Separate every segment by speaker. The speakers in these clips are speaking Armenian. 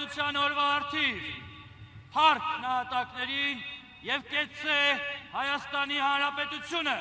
Speaker 1: Հանրապետության օրվա առթիվ փառք նահատակներին եւ կեցցե Հայաստանի Հանրապետությունը։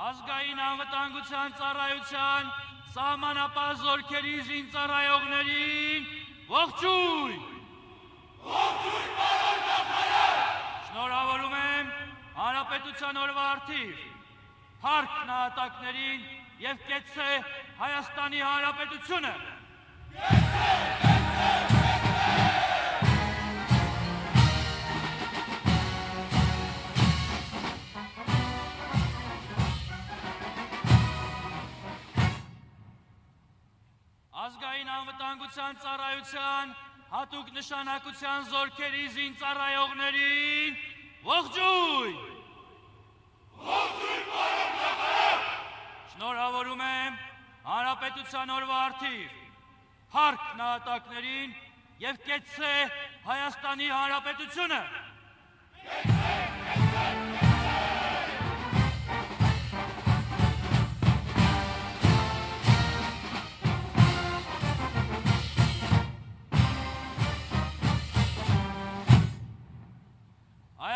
Speaker 1: Ազգային անվտանգության ծառայության սահմանապահ զորքերի զինծառայողներին ողջույն։ Ողջույն, պարոն նախարար։ Շնորհավորում եմ Հանրապետության օրվա առթիվ փառք նահատակներին եւ կեցցե Հայաստանի Հանրապետությունը։ Ազգային անվտանգության ծառայության հատուկ նշանակության զորքերի զինծառայողներին ողջույն։ Ողջույն, պարոն նախարար։ Շնորհավորում եմ Հանրապետության օրվա առթիվ փառք նահատակներին եւ կեցցե Հայաստանի Հանրապետությունը։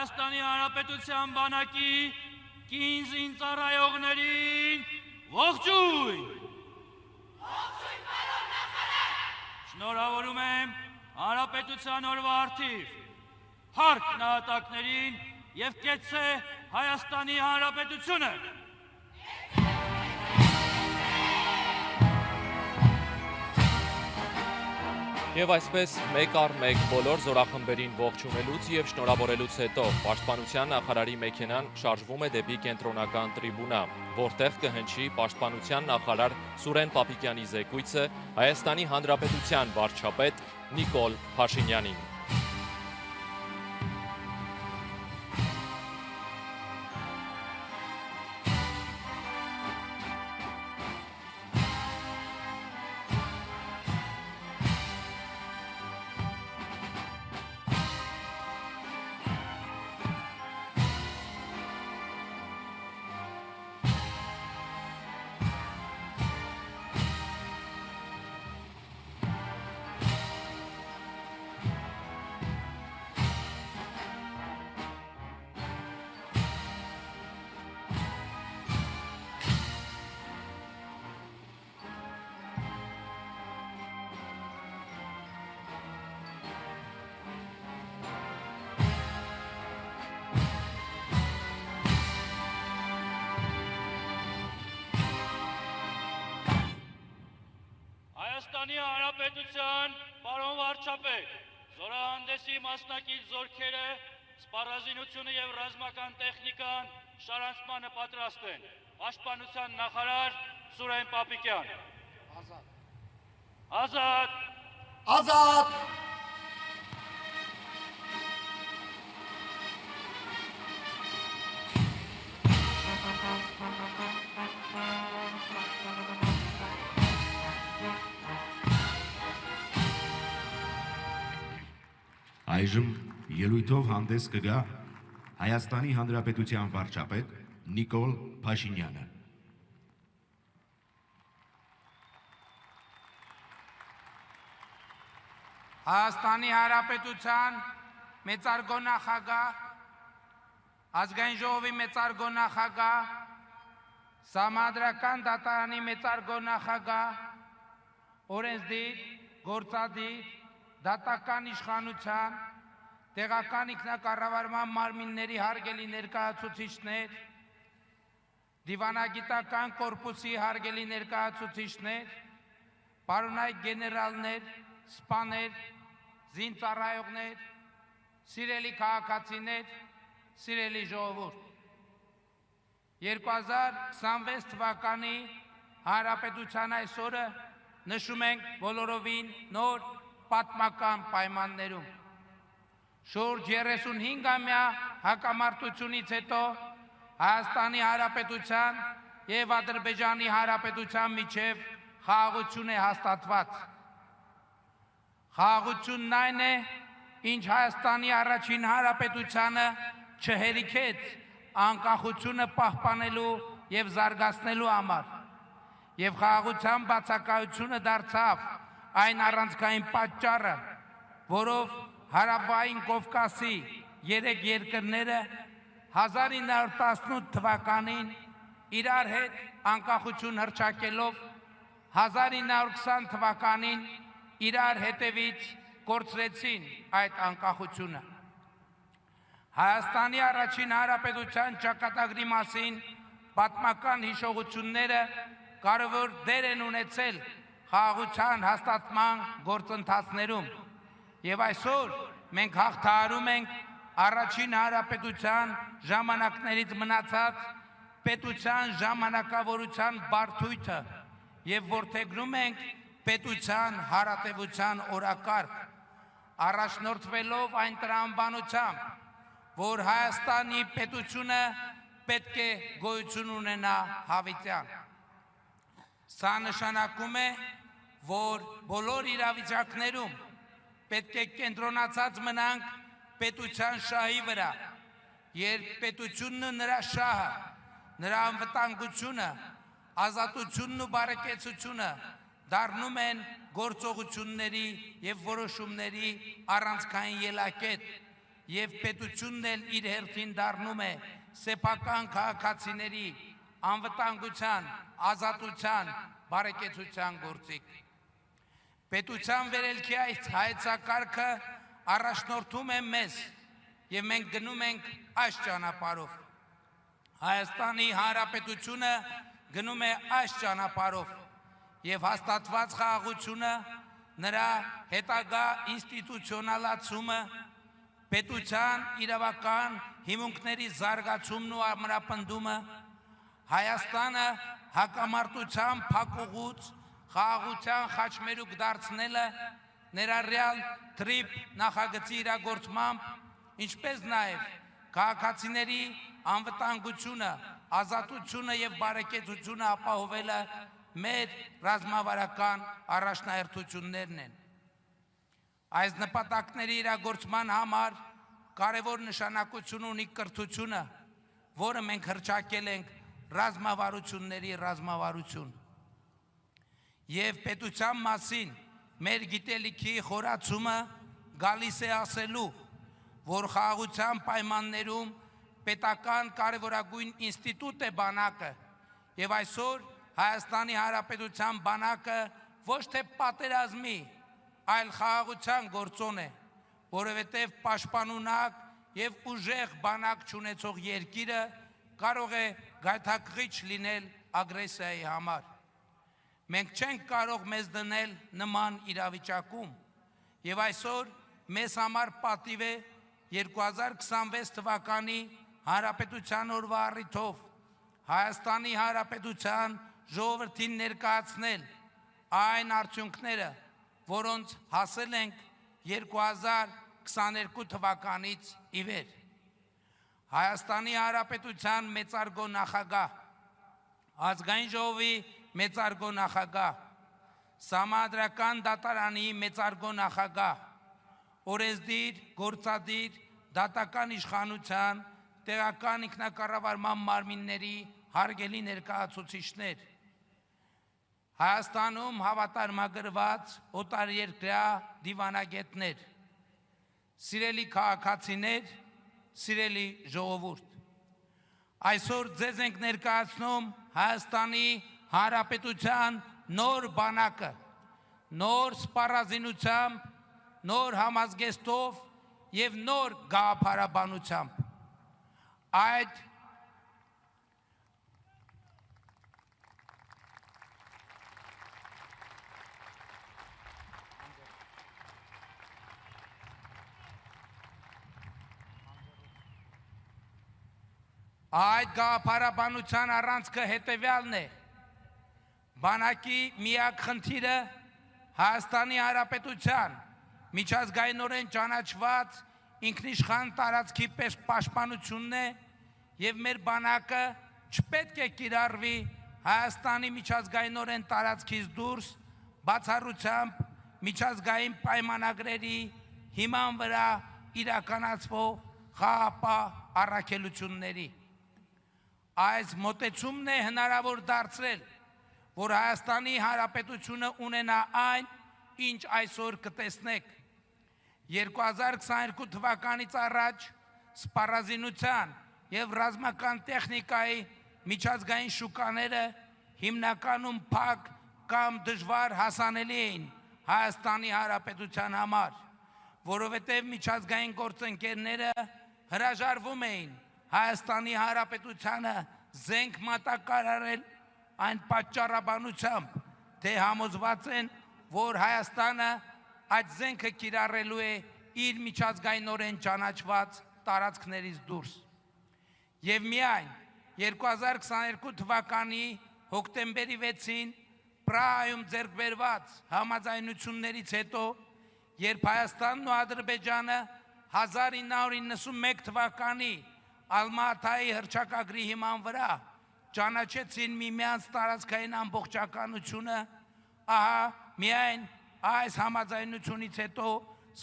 Speaker 1: Հայաստանի Հանրապետության բանակի կին զինծառայողներին ողջույն։ Ողջույն, պարոն նախարար։ Շնորհավորում եմ Հանրապետության օրվա առթիվ փառք նահատակներին եւ կեցցե Հայաստանի Հանրապետությունը։
Speaker 2: Եվ այսպես մեկ առ մեկ բոլոր զորախմբերին ողջունելուց եւ շնորհավորելուց հետո Պաշտպանության նախարարի մեքենան շարժվում է դեպի կենտրոնական տրիբունա, որտեղ կհնչի Պաշտպանության նախարար Սուրեն Պապիկյանի զեկույցը Հայաստանի Հանրապետության վարչապետ Նիկոլ Փաշինյանին։
Speaker 1: Հայաստանի Հանրապետության պարոն վարչապետ, զորահանդեսի մասնակից զորքերը, սպառազինությունը եւ ռազմական տեխնիկան շարանցմանը պատրաստ են։ Պաշտպանության նախարար Սուրեն Պապիկյան։ Ազատ։ Ազատ։
Speaker 3: Այժմ ելույթով հանդես կգա Հայաստանի Հանրապետության վարչապետ Նիկոլ Փաշինյանը։
Speaker 4: Հայաստանի Հանրապետության մեծարգո նախագահ, Ազգային ժողովի մեծարգո նախագահ, Սահմանադրական դատարանի մեծարգո նախագահ, օրենսդիր, գործադիր, դատական իշխանության, տեղական ինքնակառավարման մարմինների հարգելի ներկայացուցիչներ, դիվանագիտական կորպուսի հարգելի ներկայացուցիչներ, պարոնայք գեներալներ, սպաներ, զինծառայողներ, սիրելի քաղաքացիներ, սիրելի ժողովուրդ։ 2026 թվականի Հանրապետության այս օրը նշում ենք բոլորովին նոր պատմական պայմաններում։ Շուրջ 35-ամյա հակամարտությունից հետո Հայաստանի Հանրապետության եւ Ադրբեջանի Հանրապետության միջև խաղաղություն է հաստատված։ Խաղաղությունն այն է, ինչ Հայաստանի առաջին հանրապետությանը չհերիքեց անկախությունը պահպանելու եւ զարգացնելու համար եւ խաղաղության բացակայությունը դարձավ այն առանցքային պատճառը, որով Հարավային Կովկասի 3 երկրները 1918 թվականին իրար հետ անկախություն հռչակելով 1920 թվականին իրար հետևից կորցրեցին այդ անկախությունը։ Հայաստանի առաջին հանրապետության ճակատագրի մասին պատմական հիշողությունները կարևոր դեր են ունեցել խաղաղության հաստատման գործընթացներում եւ այսօր մենք հաղթահարում ենք առաջին հանրապետության ժամանակներից մնացած պետության ժամանակավորության բարդույթը եւ որդեգրում ենք պետության հարատեվության օրակարգ, առաջնորդվելով այն տրամաբանությամբ, որ Հայաստանի պետությունը պետք է գոյություն ունենա հավիտյան։ Սա նշանակում է, որ բոլոր իրավիճակներում պետք է կենտրոնացած մնանք պետության շահի վրա, երբ պետությունն ու նրա շահը, նրա անվտանգությունը, ազատությունն ու բարեկեցությունը դառնում են գործողությունների եւ որոշումների առանցքային ելակետ եւ պետությունն էլ իր հերթին դառնում է սեփական քաղաքացիների անվտանգության, ազատության, բարեկեցության գործիք։ Պետության վերելքի այս հայեցակարգը առաջնորդում է մեզ եւ մենք գնում ենք այս ճանապարհով։ Հայաստանի Հանրապետությունը գնում է այս ճանապարհով եւ հաստատված խաղաղությունը, նրա հետագա ինստիտուցիոնալացումը, պետության իրավական հիմունքների զարգացումն ու ամրապնդումը, Հայաստանը հակամարտության փակուղուց խաղաղության խաչմերուկ դարձնելը, ներառյալ թրիփ նախագծի իրագործմամբ, ինչպես նաև քաղաքացիների անվտանգությունը, ազատությունը եւ բարեկեցությունը ապահովելը մեր ռազմավարական առաջնահերթություններն են։ Այս նպատակների իրագործման համար կարևոր նշանակություն ունի կրթությունը, որը մենք հռչակել ենք ռազմավարությունների ռազմավարություն։ Եվ պետության մասին մեր գիտելիքի խորացումը գալիս է ասելու, որ խաղաղության պայմաններում պետական կարևորագույն ինստիտուտ է բանակը, եւ այսօր Հայաստանի Հանրապետության բանակը ոչ թե պատերազմի, այլ խաղաղության գործոն է, որովհետև պաշտպանունակ եւ ուժեղ բանակ չունեցող երկիրը կարող է գայթակղիչ լինել ագրեսիայի համար։ Մենք չենք կարող մեզ դնել նման իրավիճակում եւ այսօր մեզ համար պատիվ է 2026 թվականի Հանրապետության օրվա առիթով Հայաստանի Հանրապետության ժողովրդին ներկայացնել այն արդյունքները, որոնց հասել ենք 2022 թվականից ի վեր։ Հայաստանի Հանրապետության մեծարգո նախագահ, Ազգային ժողովի մեծարգո նախագահ, Սահմանադրական դատարանի մեծարգո նախագահ, օրենսդիր, գործադիր, դատական իշխանության, տեղական ինքնակառավարման մարմինների հարգելի ներկայացուցիչներ, Հայաստանում հավատարմագրված օտարերկրյա դիվանագետներ, սիրելի քաղաքացիներ, սիրելի ժողովուրդ, այսօր ձեզ ենք ներկայացնում Հայաստանի Հանրապետության նոր բանակը, նոր սպառազինությամբ, նոր համազգեստով եւ նոր գաղափարաբանությամբ։ Այդ գաղափարաբանության առանցքը հետևյալն է. բանակի միակ խնդիրը Հայաստանի Հանրապետության միջազգայինորեն ճանաչված ինքնիշխան տարածքի պաշտպանությունն է եւ մեր բանակը չպետք է կիրառվի Հայաստանի միջազգայինորեն տարածքից դուրս բացառությամբ միջազգային պայմանագրերի հիման վրա իրականացվող խաղապահ առաքելությունների։ Այս մոտեցումն է հնարավոր դարձրել, որ Հայաստանի Հանրապետությունը ունենա այն, ինչ այսօր կտեսնեք։ 2022 թվականից առաջ սպառազինության և ռազմական տեխնիկայի միջազգային շուկաները հիմնականում փակ կամ դժվար հասանելի էին Հայաստանի Հանրապետության համար, որովհետև միջազգային գործընկերները հրաժարվում էին Հայաստանի Հանրապետությանը զենք մատակարարել այն պատճառաբանությամբ, թե համոզված են, որ Հայաստանը այդ զենքը կիրառելու է իր միջազգայինորեն ճանաչված տարածքներից դուրս։ Եվ միայն 2022 թվականի հոկտեմբերի 6-ին Պրահայում ձեռք բերված համաձայնություններից հետո, երբ Հայաստանն ու Ադրբեջանը 1991 թվականի Ալմատայի հռչակագրի հիման վրա ճանաչեցին միմյանց տարածքային ամբողջականությունը, ահա միայն այս համաձայնությունից հետո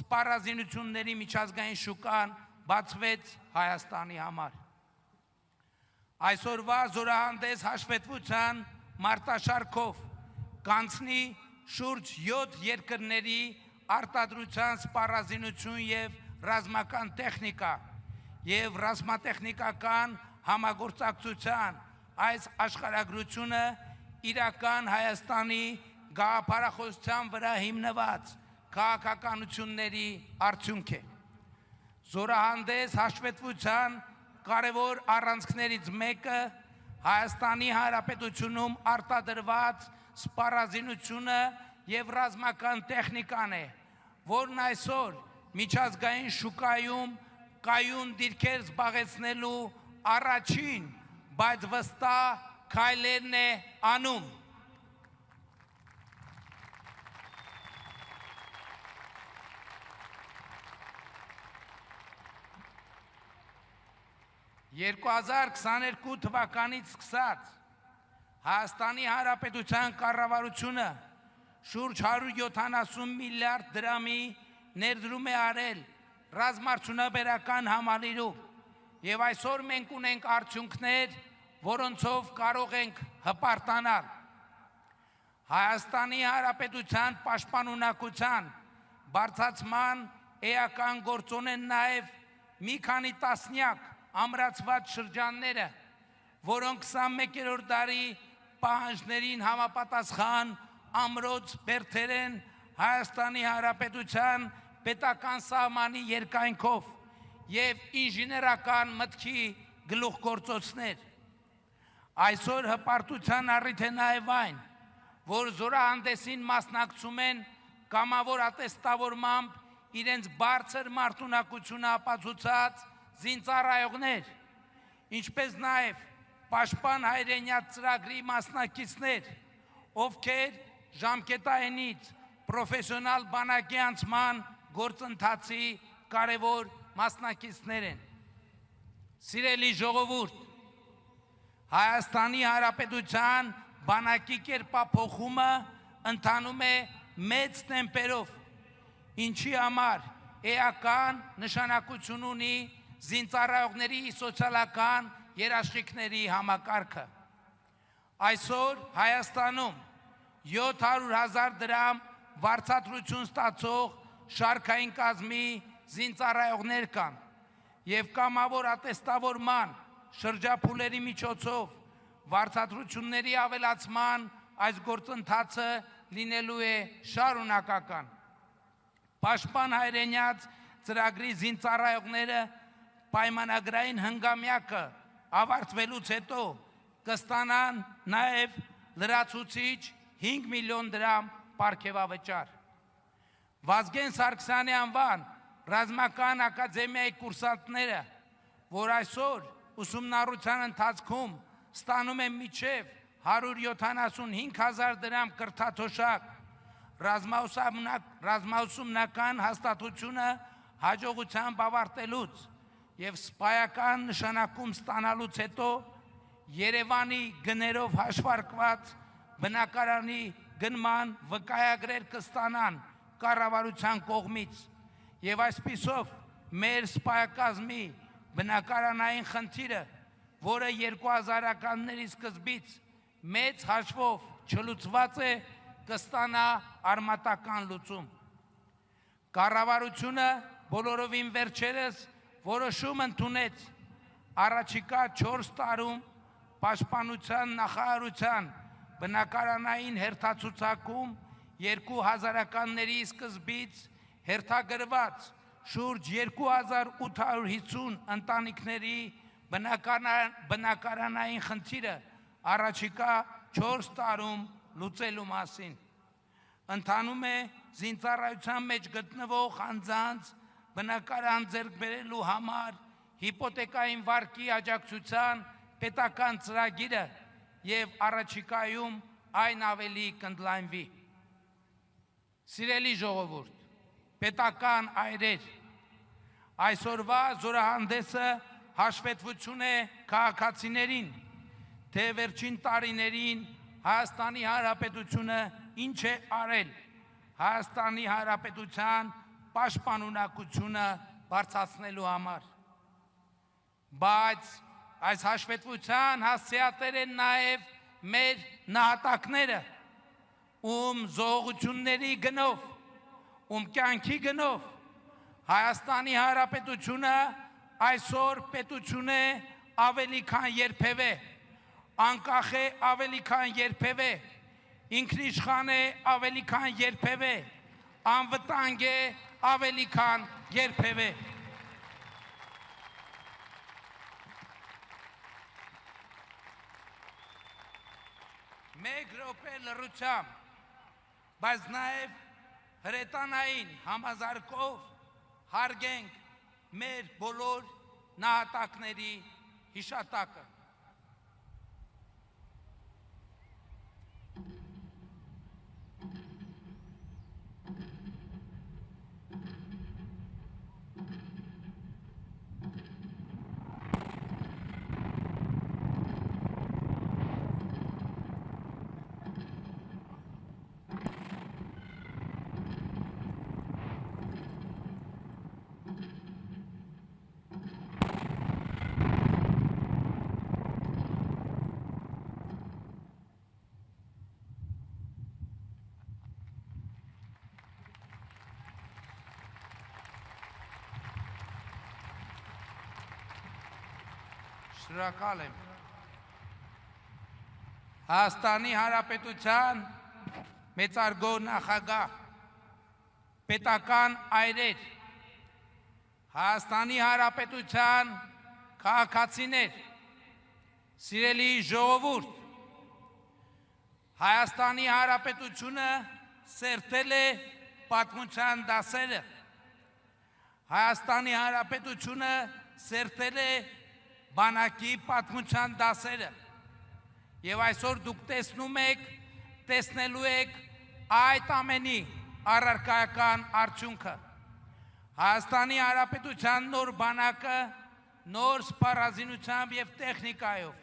Speaker 4: սպառազինությունների միջազգային շուկան բացվեց Հայաստանի համար։ Այսօրվա զորահանդես հաշվետվության մարտաշարքով կանցնի շուրջ 7 երկրների արտադրության սպառազինություն և ռազմական տեխնիկա և ռազմատեխնիկական համագործակցության այս աշխարհագրությունը իրական Հայաստանի գաղափարախոսության վրա հիմնված քաղաքականությունների արդյունք է։ Զորահանդես հաշվետվության կարևոր առանցքներից մեկը Հայաստանի Հանրապետությունում արտադրված սպառազինությունը և ռազմական տեխնիկան է, որն այսօր միջազգային շուկայում կայուն դիրքեր զբաղեցնելու առաջին, բայց վստահ քայլերն է անում։ «2022 թվականից սկսած Հայաստանի Հանրապետության կառավարությունը շուրջ 170 միլիարդ դրամի ներդրում է արել ռազմարդյունաբերական համալիրում, և այսօր մենք ունենք արդյունքներ, որոնցով կարող ենք հպարտանալ։ Հայաստանի Հանրապետության պաշտպանունակության բարձրացման էական գործոն են նաև մի քանի տասնյակ ամրացված շրջանները, որոնք 21-րդ դարի պահանջներին համապատասխան ամրոց բերդեր են Հայաստանի Հանրապետության պետական սահմանի երկայնքով և ինժեներական մտքի գլուխգործոցներ։ Այսօր հպարտության առիթ է նաև այն, որ զորահանդեսին մասնակցում են կամավոր ատեստավորմամբ իրենց բարձր մարտունակությունը ապացուցած զինծառայողներ, ինչպես նաև պաշտպան հայրենյաց ծրագրի մասնակիցներ, ովքեր ժամկետայինից պրոֆեսիոնալ բանակի անցման գործընթացի կարևոր մասնակիցներ են։ Սիրելի ժողովուրդ, Հայաստանի Հանրապետության բանակի կերպափոխումը ընթանում է մեծ տեմպերով, ինչի համար էական նշանակություն ունի զինծառայողների սոցիալական երաշխիքների համակարգը։ Այսօր Հայաստանում 700,000 դրամ վարձատրություն ստացող շարքային կազմի զինծառայողներ կան և կամավոր ատեստավորման շրջափուլերի միջոցով վարձատրությունների ավելացման այս գործընթացը լինելու է շարունակական։ Պաշտպան հայրենյաց ծրագրի զինծառայողները պայմանագրային հնգամյակը ավարտվելուց հետո կստանան նաև լրացուցիչ 5 միլիոն դրամ պարգևավճար։ Վազգեն Սարգսյանի անվան ռազմական ակադեմիայի կուրսանտները, որ այսօր ուսումնառության ընթացքում ստանում են մինչև 175,000 դրամ կրթաթոշակ, ռազմաուսումնական հաստատությունը հաջողությամբ ավարտելուց և սպայական նշանակում ստանալուց հետո Երևանի գներով հաշվարկված բնակարանի գնման վկայագրեր կստանան կառավարության կողմից Եվ այսպիսով մեր սպայակազմի բնակարանային խնդիրը, որը 2000-ականների սկզբից մեծ հաշվով չլուծված է, կստանա արմատական լուծում։ Կառավարությունը բոլորովին վերջերս որոշում ընդունեց առաջիկա 4 տարում Պաշտպանության նախարարության բնակարանային հերթացուցակում 2000-ականների սկզբից հերթագրված շուրջ 2850 ընտանիքների բնակարանային խնդիրը առաջիկա 4 տարում լուծելու մասին։ Ընթանում է զինծառայության մեջ գտնվող անձանց բնակարան ձեռք բերելու համար հիպոթեկային վարկի աջակցության պետական ծրագիրը եւ առաջիկայում այն ավելի կընդլայնվի։ Սիրելի ժողովուրդ, պետական այրեր, այսօրվա զորահանդեսը հաշվետվություն է քաղաքացիներին, թե վերջին տարիներին Հայաստանի Հանրապետությունը ինչ է արել Հայաստանի Հանրապետության պաշտպանունակությունը բարձրացնելու համար։ Բայց այս հաշվետվության հասցեատեր են նաև մեր նահատակները, ում զոհությունների գնով, ում կյանքի գնով Հայաստանի Հանրապետությունը այսօր պետություն է ավելի քան երբևէ, անկախ է ավելի քան երբևէ, ինքնիշխան է ավելի քան երբևէ, անվտանգ է ավելի քան երբևէ։ Մեկ րոպե լռությամբ, բայց նաև հրետանային համազարգով հարգենք մեր բոլոր նահատակների հիշատակը։ Շնորհակալ եմ։ Հայաստանի Հանրապետության մեծարգո նախագահ, պետական այրեր, Հայաստանի Հանրապետության քաղաքացիներ, սիրելի ժողովուրդ, Հայաստանի Հանրապետությունը սերտել է պատմության դասերը, Հայաստանի Հանրապետությունը սերտել է բանակի պատմության դասերը, եւ այսօր դուք տեսնում եք, տեսնելու եք այդ ամենի առարկայական արդյունքը։ Հայաստանի Հանրապետության նոր բանակը նոր սպառազինությամբ եւ տեխնիկայով,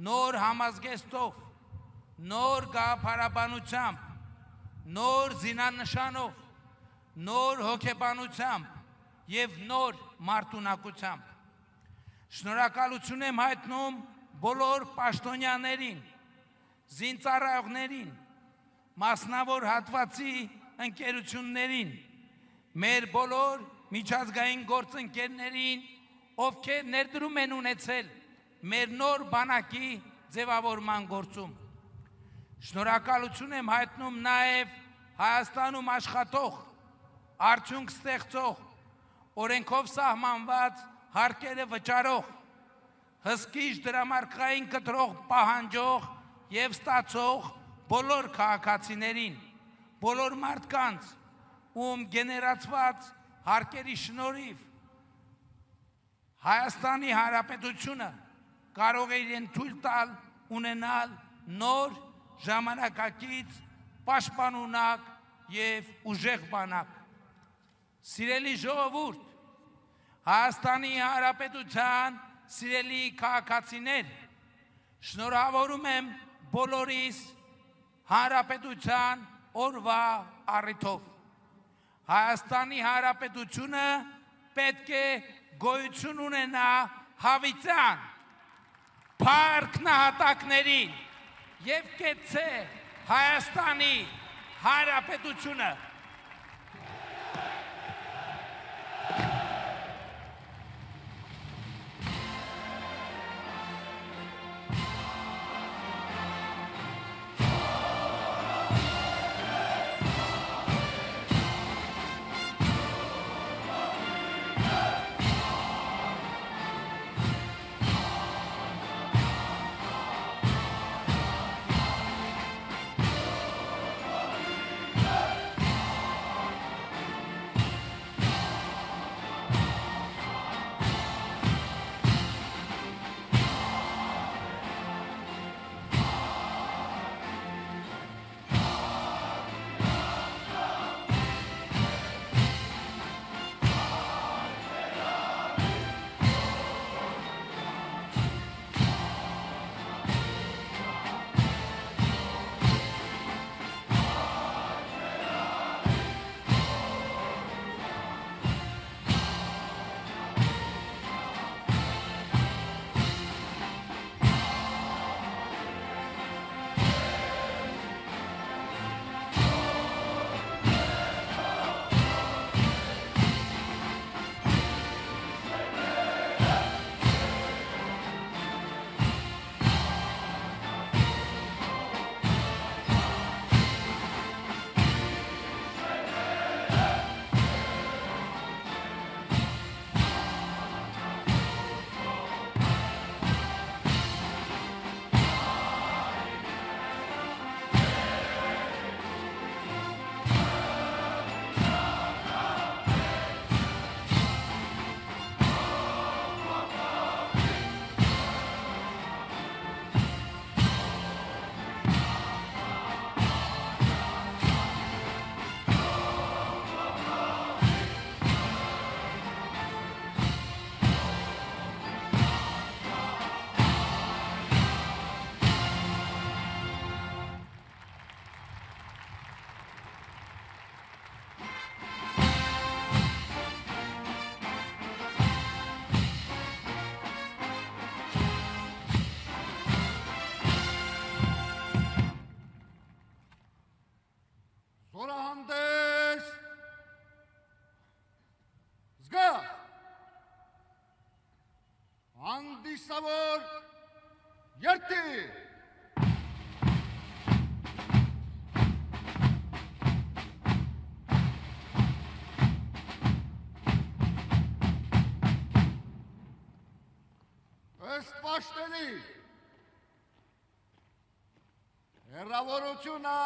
Speaker 4: նոր համազգեստով, նոր գաղափարաբանությամբ, նոր զինանշանով, նոր հոգեբանությամբ եւ նոր մարտունակությամբ։ Շնորհակալություն եմ հայտնում բոլոր պաշտոնյաներին, զինծառայողներին, մասնավոր հատվածի ընկերություններին, մեր բոլոր միջազգային գործընկերներին, ովքեր ներդրում են ունեցել մեր նոր բանակի ձևավորման գործում։ Շնորհակալություն եմ հայտնում նաև Հայաստանում աշխատող, արդյունք ստեղծող, օրենքով սահմանված հարկերը վճարող, հսկիչ դրամարկղային կտրող պահանջող եւ ստացող բոլոր քաղաքացիներին, բոլոր մարդկանց, ում գեներացված հարկերի շնորհիվ Հայաստանի Հանրապետությունը կարող է իրեն թույլ տալ ունենալ նոր ժամանակակից պաշտպանունակ եւ ուժեղ բանակ։ Սիրելի ժողովուրդ, Հայաստանի Հանրապետության սիրելի քաղաքացիներ, շնորհավորում եմ բոլորիս Հանրապետության օրվա առիթով։ Հայաստանի Հանրապետությունը պետք է գոյություն ունենա հավիտյան, փառք նահատակներին եւ կեցե Հայաստանի Հանրապետությունը։
Speaker 5: Հանդիսավոր երթի ըստ պաշտելի հեռավորությունը